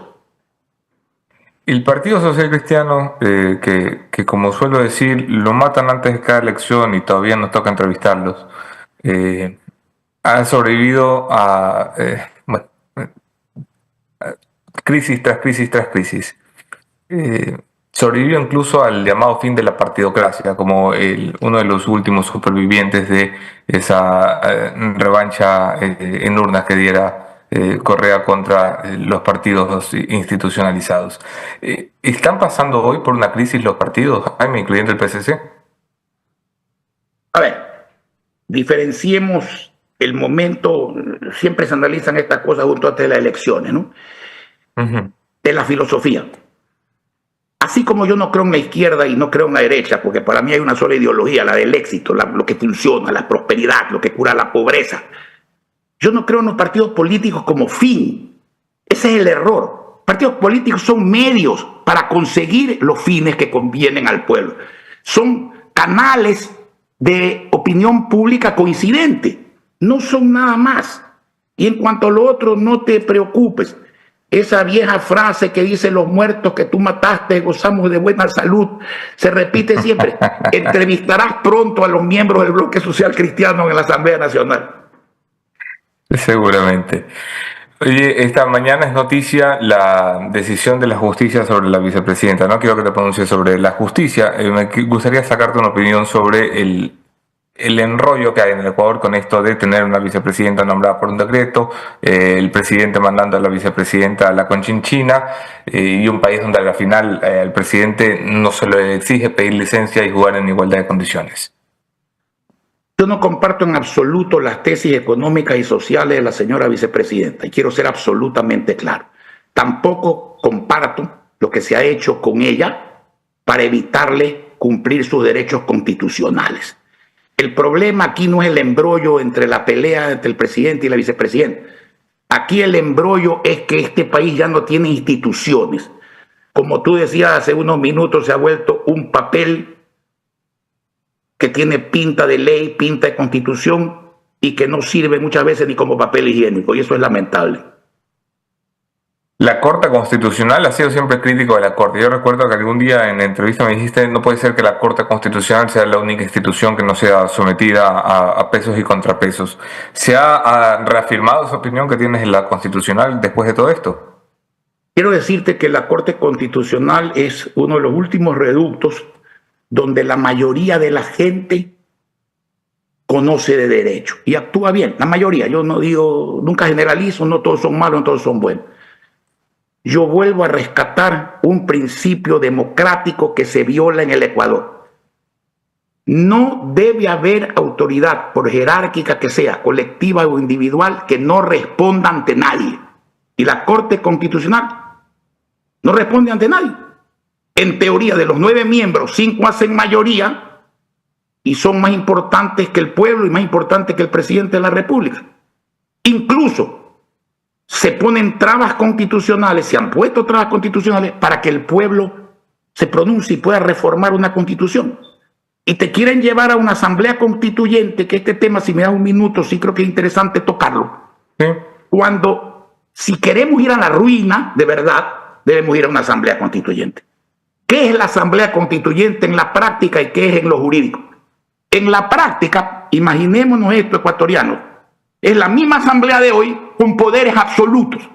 El Partido Social Cristiano, que como suelo decir, lo matan antes de cada elección y todavía nos toca entrevistarlos, ha sobrevivido a crisis tras crisis tras crisis. Sobrevivió incluso al llamado fin de la partidocracia, como uno de los últimos supervivientes de esa revancha en urnas que diera Correa contra los partidos institucionalizados. ¿Están pasando hoy por una crisis los partidos, Jaime, incluyendo el PSC? A ver, diferenciemos el momento, siempre se analizan estas cosas justo antes de las elecciones, ¿no? De la filosofía. Así como yo no creo en la izquierda y no creo en la derecha, porque para mí hay una sola ideología, la del éxito, lo que funciona, la prosperidad, lo que cura la pobreza. Yo no creo en los partidos políticos como fin. Ese es el error. Partidos políticos son medios para conseguir los fines que convienen al pueblo. Son canales de opinión pública coincidente. No son nada más. Y en cuanto a lo otro, no te preocupes. Esa vieja frase que dice los muertos que tú mataste gozamos de buena salud, se repite siempre. Entrevistarás pronto a los miembros del Bloque Social Cristiano en la Asamblea Nacional. Seguramente. Oye, esta mañana es noticia la decisión de la justicia sobre la vicepresidenta. No quiero que te pronuncies sobre la justicia. Me gustaría sacarte una opinión sobre el enrollo que hay en el Ecuador con esto de tener una vicepresidenta nombrada por un decreto, el presidente mandando a la vicepresidenta a la Conchinchina, y un país donde al final al presidente no se le exige pedir licencia y jugar en igualdad de condiciones. Yo no comparto en absoluto las tesis económicas y sociales de la señora vicepresidenta, y quiero ser absolutamente claro. Tampoco comparto lo que se ha hecho con ella para evitarle cumplir sus derechos constitucionales. El problema aquí no es el embrollo entre la pelea entre el presidente y la vicepresidenta. Aquí el embrollo es que este país ya no tiene instituciones. Como tú decías hace unos minutos, se ha vuelto un papel que tiene pinta de ley, pinta de constitución y que no sirve muchas veces ni como papel higiénico, y eso es lamentable. La Corte Constitucional ha sido siempre crítico de la Corte. Yo recuerdo que algún día en la entrevista me dijiste no puede ser que la Corte Constitucional sea la única institución que no sea sometida a pesos y contrapesos. ¿Se ha reafirmado esa opinión que tienes en la Constitucional después de todo esto? Quiero decirte que la Corte Constitucional es uno de los últimos reductos donde la mayoría de la gente conoce de derecho y actúa bien. La mayoría, yo no digo, nunca generalizo, no todos son malos, no todos son buenos. Yo vuelvo a rescatar un principio democrático que se viola en el Ecuador. No debe haber autoridad, por jerárquica que sea, colectiva o individual, que no responda ante nadie. Y la Corte Constitucional no responde ante nadie. En teoría, de los 9 miembros, 5 hacen mayoría y son más importantes que el pueblo y más importantes que el presidente de la República. Incluso se ponen trabas constitucionales, se han puesto trabas constitucionales para que el pueblo se pronuncie y pueda reformar una constitución. Y te quieren llevar a una asamblea constituyente, que este tema, si me das un minuto, sí creo que es interesante tocarlo. Sí. Cuando, si queremos ir a la ruina, de verdad, debemos ir a una asamblea constituyente. ¿Qué es la asamblea constituyente en la práctica y qué es en lo jurídico? En la práctica, imaginémonos esto, ecuatorianos, es la misma asamblea de hoy con poderes absolutos.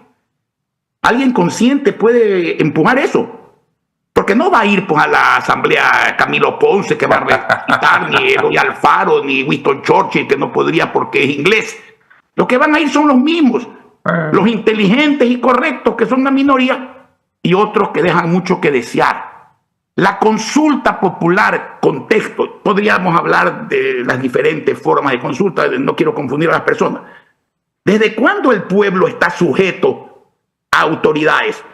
¿Alguien consciente puede empujar eso? Porque no va a ir pues, a la asamblea Camilo Ponce, que va a recitar, ni Eloy Alfaro, ni Winston Churchill, que no podría porque es inglés. Los que van a ir son los mismos, los inteligentes y correctos, que son la minoría, y otros que dejan mucho que desear. La consulta popular, contexto, podríamos hablar de las diferentes formas de consulta, no quiero confundir a las personas. ¿Desde cuándo el pueblo está sujeto a autoridades?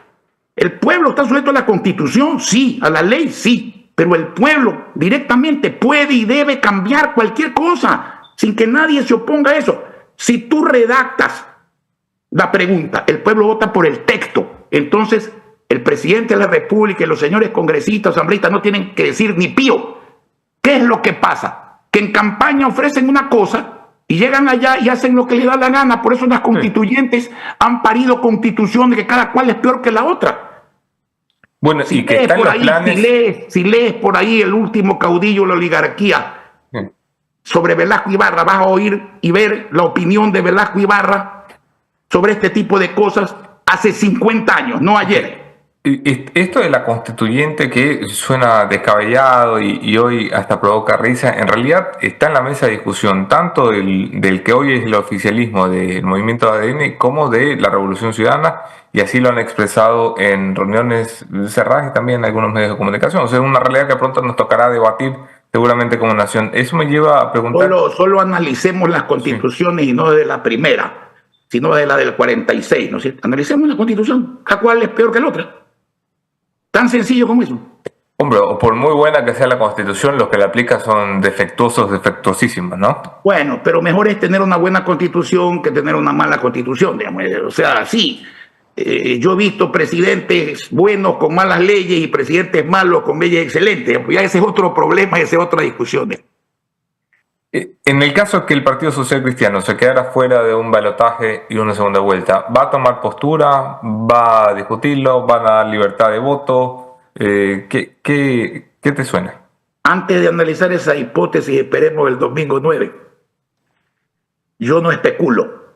El pueblo está sujeto a la Constitución, sí, a la ley, sí, pero el pueblo directamente puede y debe cambiar cualquier cosa sin que nadie se oponga a eso. Si tú redactas la pregunta, el pueblo vota por el texto, entonces el presidente de la República y los señores congresistas, asambleístas no tienen que decir ni pío. ¿Qué es lo que pasa? Que en campaña ofrecen una cosa y llegan allá y hacen lo que les da la gana. Por eso las constituyentes han parido constituciones que cada cual es peor que la otra. Bueno, si y que están los planes... si lees por ahí el último caudillo de la oligarquía sobre Velasco Ibarra, vas a oír y ver la opinión de Velasco Ibarra sobre este tipo de cosas hace 50 años, no ayer. Esto de la constituyente que suena descabellado y hoy hasta provoca risa, en realidad está en la mesa de discusión tanto del que hoy es el oficialismo del movimiento de ADN como de la Revolución Ciudadana, y así lo han expresado en reuniones cerradas y también en algunos medios de comunicación. O sea, es una realidad que pronto nos tocará debatir seguramente como nación. Eso me lleva a preguntar... Solo analicemos las constituciones, sí, y no de la primera, sino de la del 46, ¿no es cierto? Analicemos la constitución, ¿a cuál es peor que la otra? Tan sencillo como eso. Hombre, por muy buena que sea la Constitución, los que la aplican son defectuosos, defectuosísimos, ¿no? Bueno, pero mejor es tener una buena Constitución que tener una mala Constitución, digamos. O sea, sí, yo he visto presidentes buenos con malas leyes y presidentes malos con leyes excelentes. Ya ese es otro problema, esa es otra discusión. En el caso que el Partido Social Cristiano se quedara fuera de un balotaje y una segunda vuelta, ¿va a tomar postura? ¿Va a discutirlo? ¿Van a dar libertad de voto? ¿Qué te suena? Antes de analizar esa hipótesis, esperemos el domingo 9. Yo no especulo.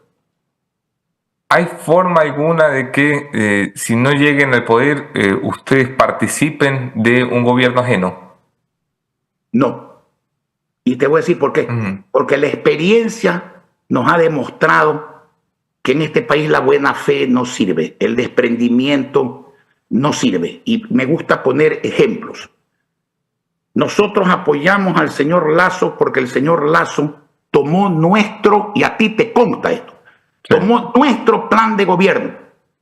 ¿Hay forma alguna de que si no lleguen al poder, ustedes participen de un gobierno ajeno? No. Y te voy a decir por qué. Porque la experiencia nos ha demostrado que en este país la buena fe no sirve, el desprendimiento no sirve. Y me gusta poner ejemplos. Nosotros apoyamos al señor Lasso porque el señor Lasso tomó nuestro, y a ti te consta esto, tomó nuestro plan de gobierno,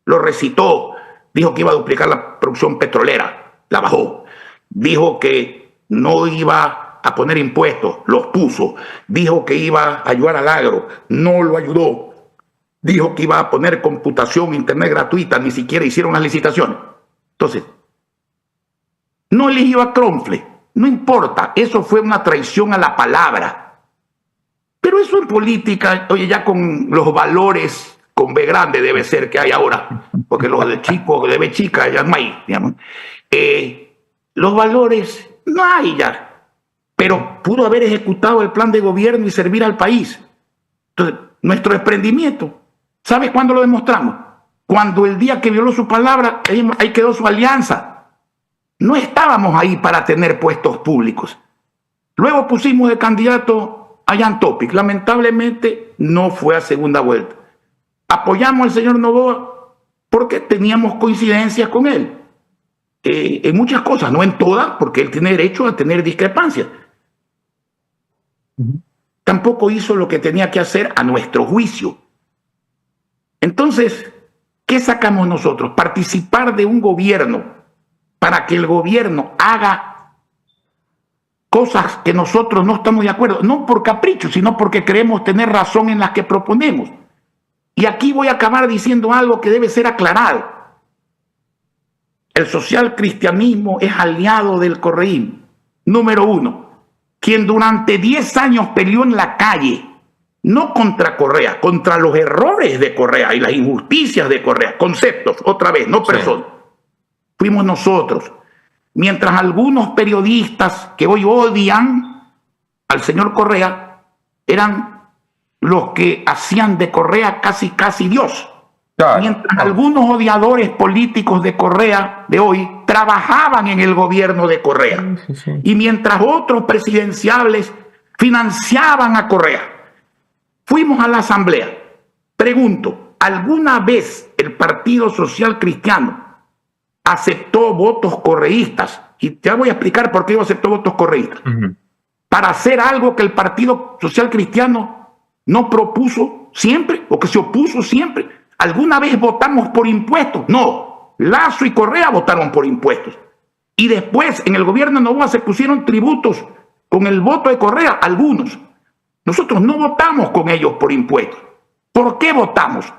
lo recitó, dijo que iba a duplicar la producción petrolera, la bajó, dijo que no iba a poner impuestos, los puso, dijo que iba a ayudar al agro, no lo ayudó, dijo que iba a poner computación, internet gratuita, ni siquiera hicieron las licitaciones. Entonces, no eligió a Cronfle, no importa, eso fue una traición a la palabra. Pero eso en política, oye, ya con los valores, con B grande debe ser que hay ahora, porque los de chico, de B chica ya no hay, digamos. Los valores no hay ya. Pero pudo haber ejecutado el plan de gobierno y servir al país. Entonces, nuestro desprendimiento, ¿sabe cuándo lo demostramos? Cuando el día que violó su palabra, ahí quedó su alianza. No estábamos ahí para tener puestos públicos. Luego pusimos de candidato a Jan Topic. Lamentablemente no fue a segunda vuelta. Apoyamos al señor Noboa porque teníamos coincidencias con él. En muchas cosas, no en todas, porque él tiene derecho a tener discrepancias. Tampoco hizo lo que tenía que hacer a nuestro juicio. Entonces, ¿qué sacamos nosotros? Participar de un gobierno para que el gobierno haga cosas que nosotros no estamos de acuerdo, no por capricho, sino porque creemos tener razón en las que proponemos. Y aquí voy a acabar diciendo algo que debe ser aclarado. El social cristianismo es aliado del correísmo. Número uno, quien durante 10 años peleó en la calle, no contra Correa, contra los errores de Correa y las injusticias de Correa, conceptos, otra vez, no personas. Sí. Fuimos nosotros. Mientras algunos periodistas que hoy odian al señor Correa eran los que hacían de Correa casi Dios. Claro. Mientras algunos odiadores políticos de Correa de hoy trabajaban en el gobierno de Correa. Sí. Y mientras otros presidenciables financiaban a Correa. Fuimos a la asamblea. Pregunto, ¿alguna vez el Partido Social Cristiano aceptó votos correístas? Y te voy a explicar por qué aceptó votos correístas. Para hacer algo que el Partido Social Cristiano no propuso siempre o que se opuso siempre. ¿Alguna vez votamos por impuestos? No. Lazo y Correa votaron por impuestos. Y después en el gobierno de Noboa se pusieron tributos con el voto de Correa, algunos. Nosotros no votamos con ellos por impuestos. ¿Por qué votamos?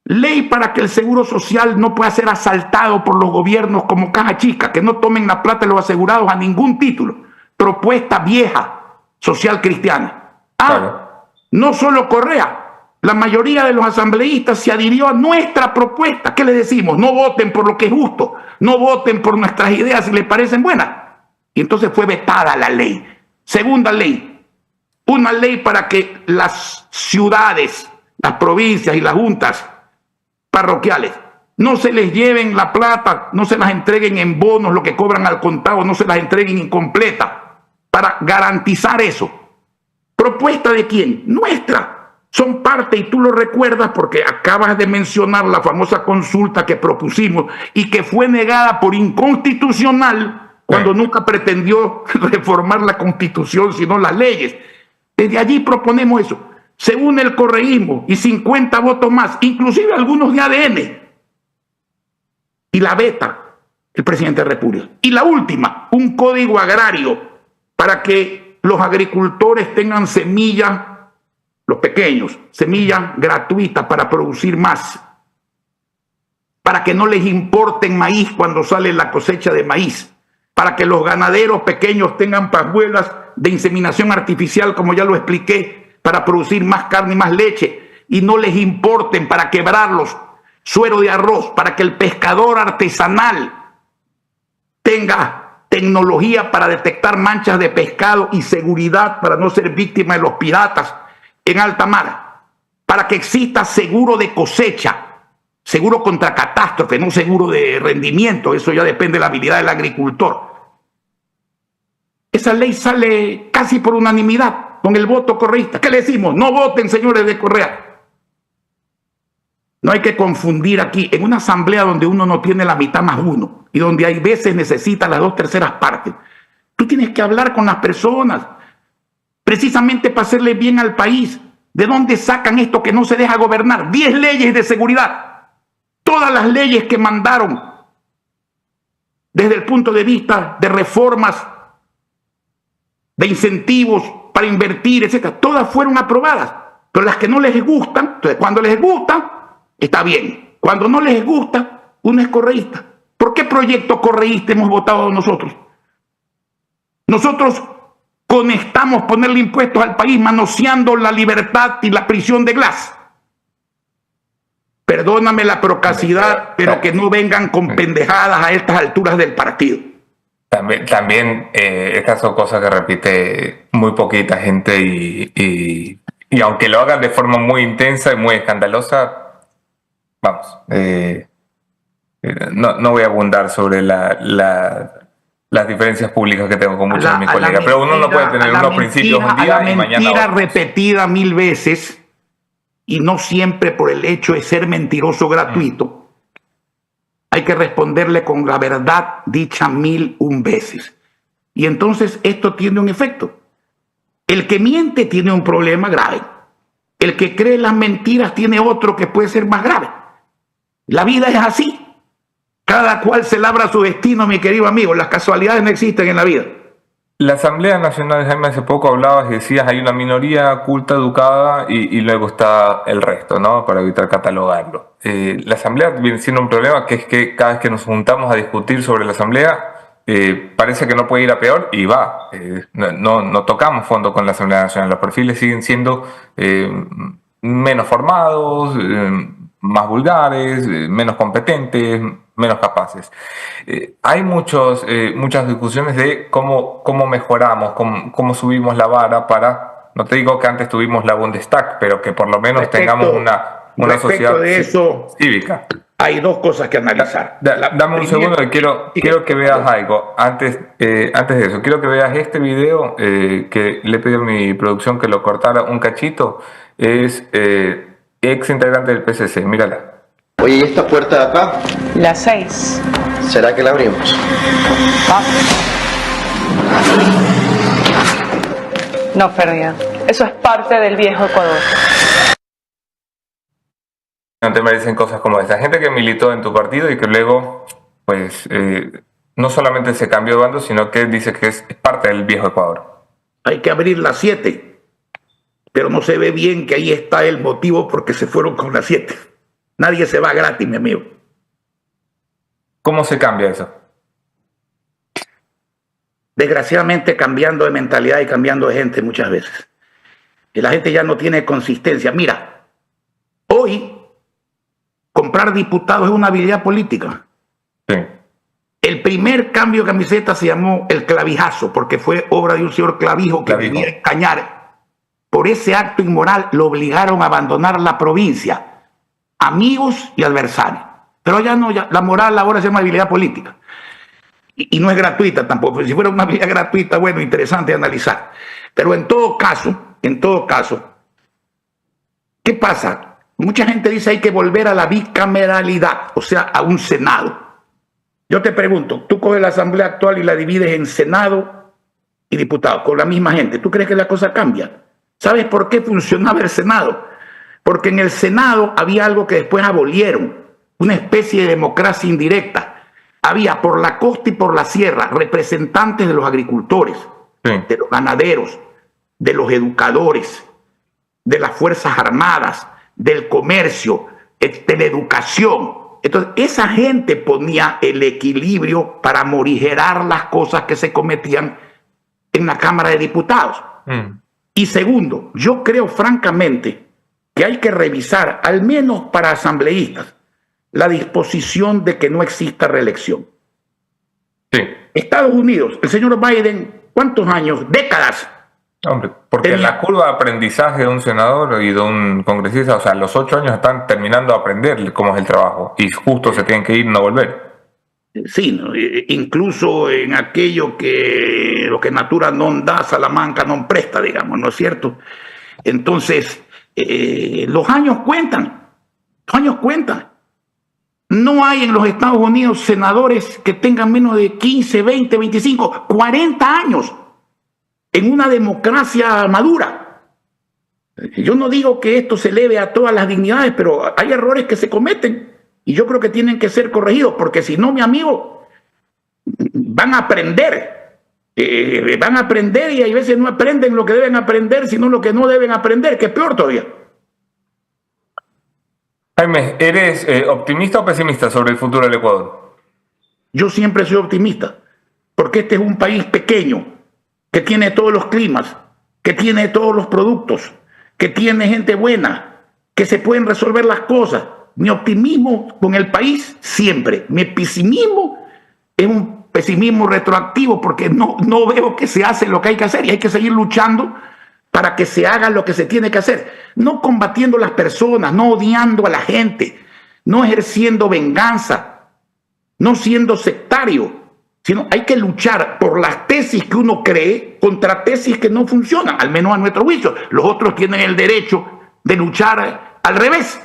Ley para que el seguro social no pueda ser asaltado por los gobiernos como caja chica, que no tomen la plata de los asegurados a ningún título. Propuesta vieja, social cristiana. Claro. No solo Correa, la mayoría de los asambleístas se adhirió a nuestra propuesta. ¿Qué les decimos? No voten por lo que es justo, no voten por nuestras ideas si les parecen buenas. Y entonces fue vetada la ley. Segunda ley, una ley para que las ciudades, las provincias y las juntas parroquiales no se les lleven la plata, no se las entreguen en bonos, lo que cobran al contado, no se las entreguen incompleta, para garantizar eso. ¿Propuesta de quién? Nuestra. Son parte, y tú lo recuerdas porque acabas de mencionar la famosa consulta que propusimos y que fue negada por inconstitucional cuando nunca pretendió reformar la Constitución, sino las leyes. Desde allí proponemos eso. Se une el correísmo y 50 votos más, inclusive algunos de ADN. Y la veta el presidente de la República. Y la última, un código agrario para que los agricultores tengan semillas, los pequeños, semillas gratuitas para producir más. Para que no les importen maíz cuando sale la cosecha de maíz. Para que los ganaderos pequeños tengan pajuelas de inseminación artificial, como ya lo expliqué, para producir más carne y más leche, y no les importen para quebrarlos, suero de arroz, para que el pescador artesanal tenga tecnología para detectar manchas de pescado y seguridad para no ser víctima de los piratas en alta mar, para que exista seguro de cosecha, seguro contra catástrofe, no seguro de rendimiento, eso ya depende de la habilidad del agricultor. Esa ley sale casi por unanimidad con el voto correísta. ¿Qué le decimos? No voten, señores de Correa. No hay que confundir aquí. En una asamblea donde uno no tiene la mitad más uno y donde hay veces necesita las 2/3 partes, tú tienes que hablar con las personas precisamente para hacerle bien al país. ¿De dónde sacan esto que no se deja gobernar? 10 leyes de seguridad. Todas las leyes que mandaron desde el punto de vista de reformas, de incentivos para invertir, etcétera, todas fueron aprobadas. Pero las que no les gustan, entonces cuando les gustan, está bien. Cuando no les gusta, uno es correísta. ¿Por qué proyecto correísta hemos votado nosotros? Nosotros conectamos ponerle impuestos al país manoseando la libertad y la prisión de Glass. Perdóname la procacidad, pero que no vengan con pendejadas a estas alturas del partido. También estas son cosas que repite muy poquita gente y aunque lo hagan de forma muy intensa y muy escandalosa, vamos, no voy a abundar sobre las diferencias públicas que tengo con muchos de mis colegas, pero uno no puede tener unos principios un día y mañana otros. Repetida 1000 veces y no siempre por el hecho de ser mentiroso gratuito. Hay que responderle con la verdad dicha 1001 veces. Y entonces esto tiene un efecto. El que miente tiene un problema grave. El que cree las mentiras tiene otro que puede ser más grave. La vida es así. Cada cual se labra su destino, mi querido amigo. Las casualidades no existen en la vida. La Asamblea Nacional, Jaime, hace poco hablabas y decías hay una minoría culta, educada y luego está el resto, ¿no? Para evitar catalogarlo. La Asamblea viene siendo un problema que es que cada vez que nos juntamos a discutir sobre la Asamblea, parece que no puede ir a peor y va. No tocamos fondo con la Asamblea Nacional. Los perfiles siguen siendo menos formados, más vulgares, menos competentes, menos capaces. Hay muchas discusiones de cómo mejoramos, cómo subimos la vara para, no te digo que antes tuvimos la Bundestag, pero que por lo menos tengamos una sociedad de eso, cívica. Hay dos cosas que analizar. Dame un segundo que quiero que veas algo. Antes de eso, quiero que veas este video que le pedí a mi producción que lo cortara un cachito. Es ex integrante del PCC, mírala. Oye, ¿y esta puerta de acá? La 6. ¿Será que la abrimos? No, Ferdinand. Eso es parte del viejo Ecuador. No te merecen cosas como esta. Gente que militó en tu partido y que luego, pues, no solamente se cambió de bando, sino que dice que es parte del viejo Ecuador. Hay que abrir las 7, pero no se ve bien que ahí está el motivo por qué se fueron con las 7. Nadie se va gratis, mi amigo. ¿Cómo se cambia eso? Desgraciadamente cambiando de mentalidad y cambiando de gente muchas veces. Y la gente ya no tiene consistencia. Mira, hoy comprar diputados es una habilidad política. Sí. El primer cambio de camiseta se llamó el clavijazo, porque fue obra de un señor Clavijo que vivía en Cañar. Por ese acto inmoral lo obligaron a abandonar la provincia. Amigos y adversarios. Pero ya no, la moral ahora se llama habilidad política. Y no es gratuita tampoco. Si fuera una habilidad gratuita, bueno, interesante de analizar. Pero en todo caso, ¿qué pasa? Mucha gente dice hay que volver a la bicameralidad, o sea, a un Senado. Yo te pregunto, tú coges la Asamblea actual y la divides en Senado y diputados, con la misma gente. ¿Tú crees que la cosa cambia? ¿Sabes por qué funcionaba el Senado? Porque en el Senado había algo que después abolieron, una especie de democracia indirecta. Había por la costa y por la sierra representantes de los agricultores, sí, de los ganaderos, de los educadores, de las Fuerzas Armadas, del comercio, de la educación. Entonces, esa gente ponía el equilibrio para morigerar las cosas que se cometían en la Cámara de Diputados. Y segundo, yo creo francamente que hay que revisar, al menos para asambleístas, la disposición de que no exista reelección. Sí. Estados Unidos, el señor Biden, ¿cuántos años? Décadas. Hombre, porque la curva de aprendizaje de un senador y de un congresista, o sea, los 8 años están terminando de aprender cómo es el trabajo y justo se tienen que ir, no volver. Sí, ¿no? Incluso en aquello que lo que natura non da, Salamanca non presta, digamos, ¿no es cierto? Entonces, los años cuentan, No hay en los Estados Unidos senadores que tengan menos de 15, 20, 25, 40 años en una democracia madura. Yo no digo que esto se eleve a todas las dignidades, pero hay errores que se cometen y yo creo que tienen que ser corregidos, porque si no, mi amigo, van a aprender y hay veces no aprenden lo que deben aprender, sino lo que no deben aprender, que es peor todavía. Jaime, ¿eres optimista o pesimista sobre el futuro del Ecuador? Yo siempre soy optimista, porque este es un país pequeño, que tiene todos los climas, que tiene todos los productos, que tiene gente buena, que se pueden resolver las cosas. Mi optimismo con el país siempre. Mi pesimismo es un pesimismo retroactivo, porque no veo que se hace lo que hay que hacer y hay que seguir luchando para que se haga lo que se tiene que hacer. No combatiendo a las personas, no odiando a la gente, no ejerciendo venganza, no siendo sectario, sino hay que luchar por las tesis que uno cree contra tesis que no funcionan, al menos a nuestro juicio. Los otros tienen el derecho de luchar al revés,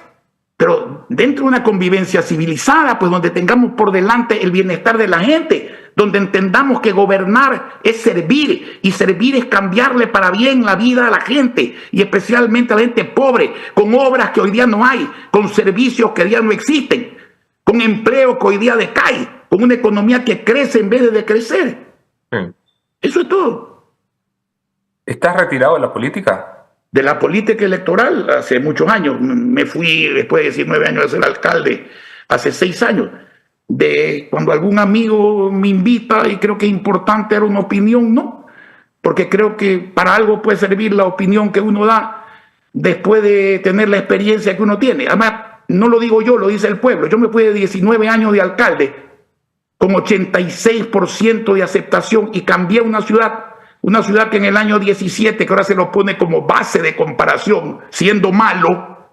pero dentro de una convivencia civilizada, pues donde tengamos por delante el bienestar de la gente, donde entendamos que gobernar es servir, y servir es cambiarle para bien la vida a la gente, y especialmente a la gente pobre, con obras que hoy día no hay, con servicios que hoy día no existen, con empleo que hoy día decae, con una economía que crece en vez de decrecer. Eso es todo. ¿Estás retirado de la política? De la política electoral hace muchos años. Me fui después de 19 años de ser alcalde, hace 6 años. De cuando algún amigo me invita y creo que es importante dar una opinión, no. Porque creo que para algo puede servir la opinión que uno da después de tener la experiencia que uno tiene. Además, no lo digo yo, lo dice el pueblo. Yo me fui de 19 años de alcalde con 86% de aceptación y cambié una ciudad que en el año 17, que ahora se lo pone como base de comparación, siendo malo,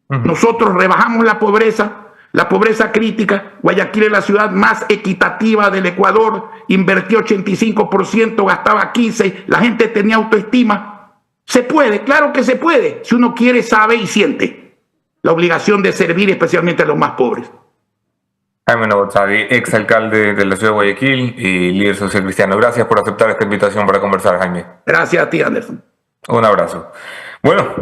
nosotros rebajamos la pobreza crítica. Guayaquil es la ciudad más equitativa del Ecuador, invertía 85%, gastaba 15%, la gente tenía autoestima. Se puede, claro que se puede, si uno quiere, sabe y siente la obligación de servir especialmente a los más pobres. Jaime Novotzadi, exalcalde de la ciudad de Guayaquil y líder social cristiano. Gracias por aceptar esta invitación para conversar, Jaime. Gracias a ti, Anderson. Un abrazo. Bueno,